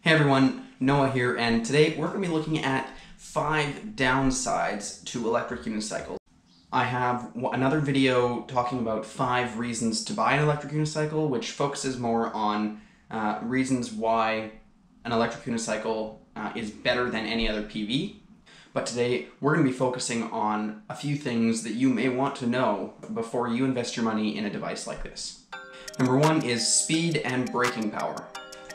Hey everyone, Noah here, and today we're going to be looking at 5 downsides to electric unicycles. I have another video talking about 5 reasons to buy an electric unicycle, which focuses more on reasons why an electric unicycle is better than any other PV. But today we're going to be focusing on a few things that you may want to know before you invest your money in a device like this. Number 1 is speed and braking power.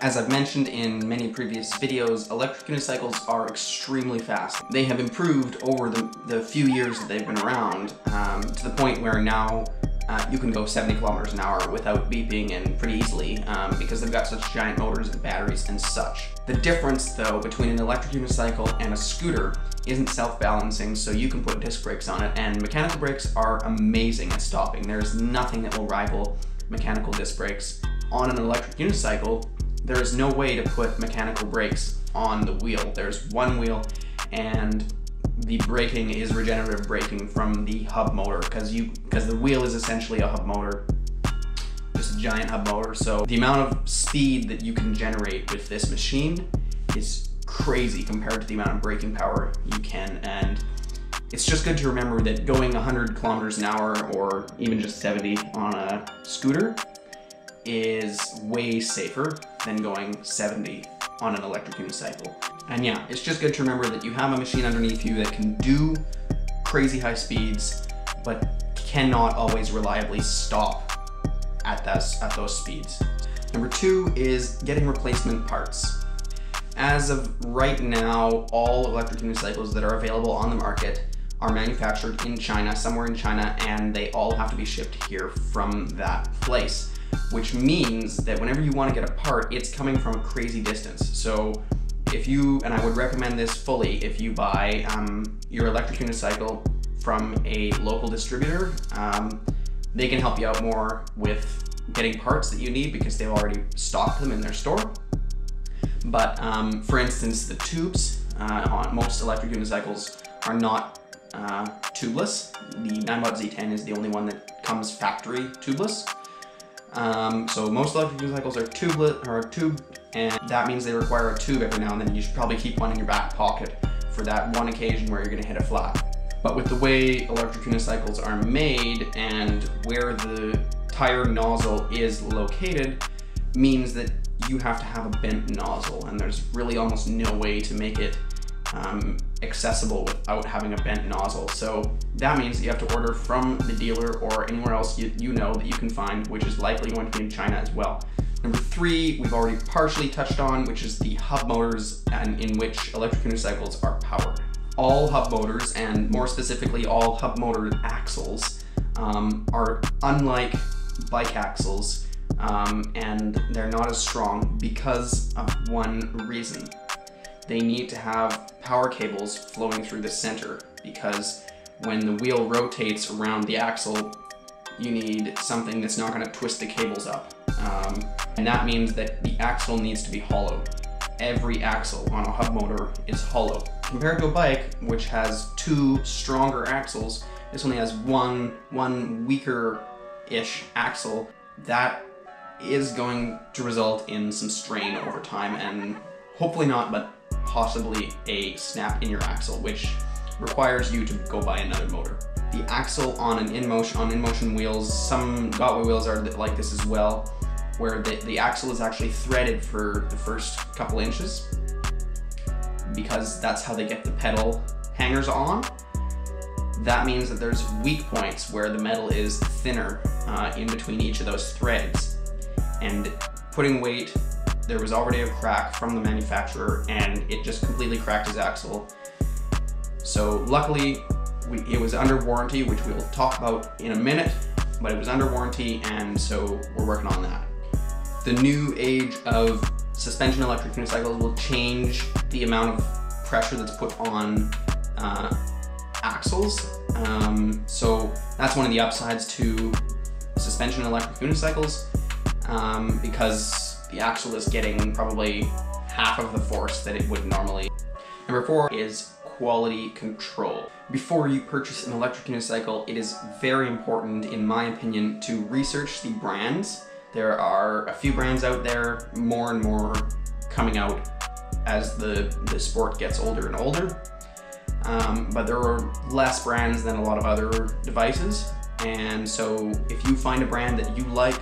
As I've mentioned in many previous videos, electric unicycles are extremely fast. They have improved over the few years that they've been around to the point where now you can go 70 kilometers an hour without beeping and pretty easily because they've got such giant motors and batteries and such. The difference though between an electric unicycle and a scooter isn't self-balancing, so you can put disc brakes on it, and mechanical brakes are amazing at stopping. There's nothing that will rival mechanical disc brakes. On an electric unicycle, there is no way to put mechanical brakes on the wheel. There's one wheel, and the braking is regenerative braking from the hub motor, because the wheel is essentially a hub motor, just a giant hub motor. So the amount of speed that you can generate with this machine is crazy compared to the amount of braking power you can. And it's just good to remember that going 100 kilometers an hour or even just 70 on a scooter is way safer than going 70 on an electric unicycle. And yeah, it's just good to remember that you have a machine underneath you that can do crazy high speeds, but cannot always reliably stop at those speeds. Number 2 is getting replacement parts. As of right now, all electric unicycles that are available on the market are manufactured in China, somewhere in China, and they all have to be shipped here from that place. Which means that whenever you want to get a part, it's coming from a crazy distance. So if you, and I would recommend this fully, if you buy your electric unicycle from a local distributor, they can help you out more with getting parts that you need because they've already stocked them in their store. But for instance, the tubes on most electric unicycles are not tubeless. The 9-watt Z10 is the only one that comes factory tubeless. So most electric unicycles are tubed, and that means they require a tube every now and then. You should probably keep one in your back pocket for that one occasion where you're going to hit a flat. But with the way electric unicycles are made and where the tire nozzle is located means that you have to have a bent nozzle, and there's really almost no way to make it accessible without having a bent nozzle. So that means that you have to order from the dealer or anywhere else you know that you can find, which is likely going to be in China as well. Number 3, we've already partially touched on, which is the hub motors and in which electric unicycles are powered. All hub motors, and more specifically all hub motor axles, are unlike bike axles, and they're not as strong because of one reason. They need to have power cables flowing through the center, because when the wheel rotates around the axle, you need something that's not going to twist the cables up. And that means that the axle needs to be hollow. Every axle on a hub motor is hollow. Compared to a bike, which has 2 stronger axles, this only has one weaker-ish axle. That is going to result in some strain over time, and hopefully not, but possibly a snap in your axle, which requires you to go buy another motor. The axle on in-motion wheels, some Gotway wheels are like this as well, where the axle is actually threaded for the first couple inches, because that's how they get the pedal hangers on. That means that there's weak points where the metal is thinner in between each of those threads, and putting weight, there was already a crack from the manufacturer and it just completely cracked his axle. So luckily it was under warranty, which we'll talk about in a minute, but it was under warranty, and so we're working on that. The new age of suspension electric unicycles will change the amount of pressure that's put on axles. So that's one of the upsides to suspension electric unicycles, because the axle is getting probably half of the force that it would normally. Number 4 is quality control. Before you purchase an electric unicycle, it is very important, in my opinion, to research the brands. There are a few brands out there, more and more coming out as the sport gets older and older. But there are less brands than a lot of other devices. And so if you find a brand that you like,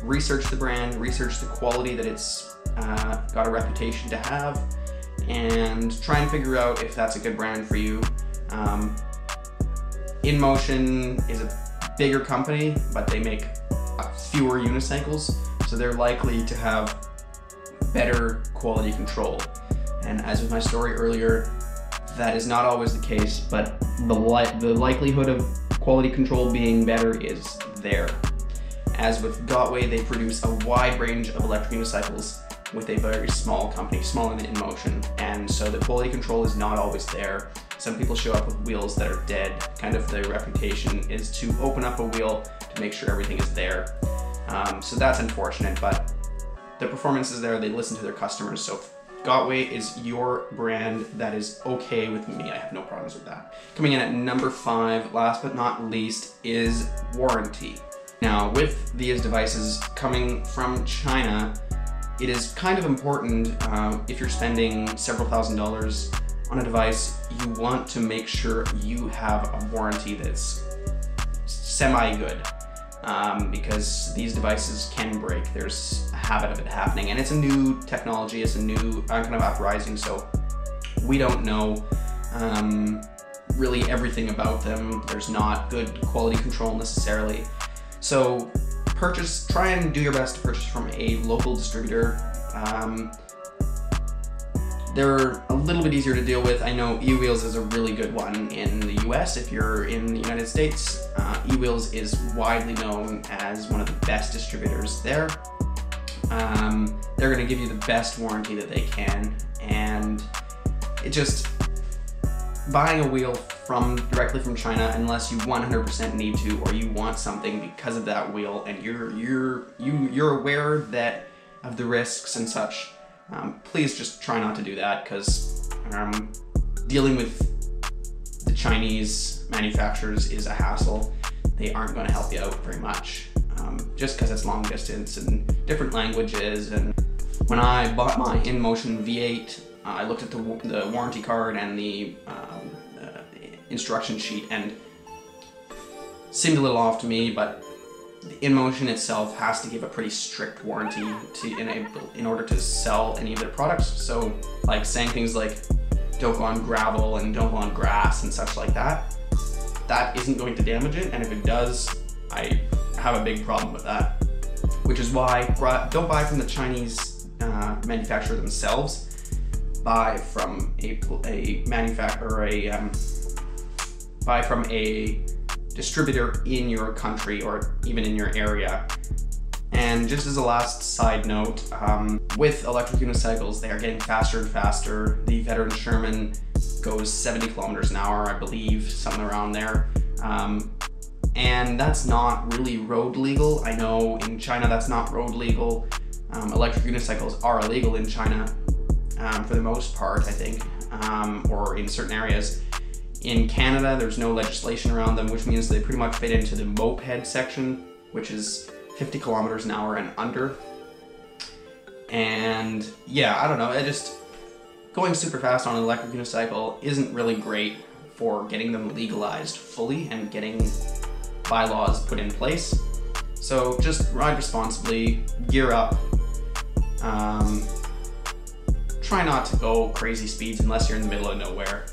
research the brand, research the quality that it's got a reputation to have, and try and figure out if that's a good brand for you. InMotion is a bigger company, but they make fewer unicycles, so they're likely to have better quality control. And as with my story earlier, that is not always the case, but the likelihood of quality control being better is there. As with Gotway, they produce a wide range of electric unicycles with a very small company, smaller than InMotion, and so the quality control is not always there. Some people show up with wheels that are dead. Kind of their reputation is to open up a wheel to make sure everything is there. So that's unfortunate, but the performance is there. They listen to their customers. So Gotway is your brand that is okay with me. I have no problems with that. Coming in at number 5, last but not least, is warranty. Now, with these devices coming from China, it is kind of important if you're spending several $1,000s on a device, you want to make sure you have a warranty that's semi-good, because these devices can break. There's a habit of it happening, and it's a new technology, it's a new kind of uprising, so we don't know really everything about them. There's not good quality control necessarily. So try and do your best to purchase from a local distributor. They're a little bit easier to deal with. I know eWheels is a really good one in the US. If you're in the United States, eWheels is widely known as one of the best distributors there. They're gonna give you the best warranty that they can, and it just, buying a wheel directly from China, unless you 100% need to, or you want something because of that wheel, and you're aware that of the risks and such, please just try not to do that, because dealing with the Chinese manufacturers is a hassle. They aren't going to help you out very much, just because it's long distance and different languages. And when I bought my InMotion V8, I looked at the warranty card and the instruction sheet, and seemed a little off to me, but the InMotion itself has to give a pretty strict warranty in order to sell any of their products. So like saying things like don't go on gravel and don't go on grass and such like that, that isn't going to damage it, and if it does, I have a big problem with that. Which is why don't buy from the Chinese manufacturer themselves. Buy from a manufacturer, buy from a distributor in your country or even in your area. And just as a last side note, with electric unicycles, they are getting faster and faster. The Veteran Sherman goes 70 kilometers an hour, I believe, something around there. And that's not really road legal. I know in China that's not road legal. Electric unicycles are illegal in China for the most part, I think, or in certain areas. In Canada, there's no legislation around them, which means they pretty much fit into the moped section, which is 50 kilometers an hour and under. And yeah, I don't know, going super fast on an electric unicycle isn't really great for getting them legalized fully and getting bylaws put in place. So just ride responsibly, gear up, try not to go crazy speeds unless you're in the middle of nowhere.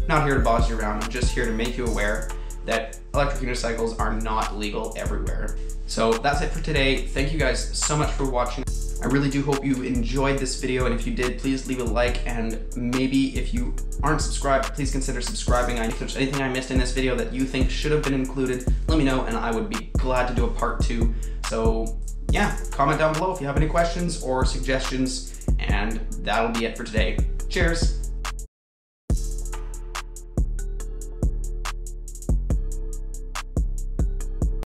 Not here to boss you around, I'm just here to make you aware that electric unicycles are not legal everywhere. So that's it for today. Thank you guys so much for watching. I really do hope you enjoyed this video, and if you did, please leave a like, and maybe if you aren't subscribed, please consider subscribing. If there's anything I missed in this video that you think should have been included, let me know and I would be glad to do a part 2. So yeah, comment down below if you have any questions or suggestions, and that'll be it for today. Cheers!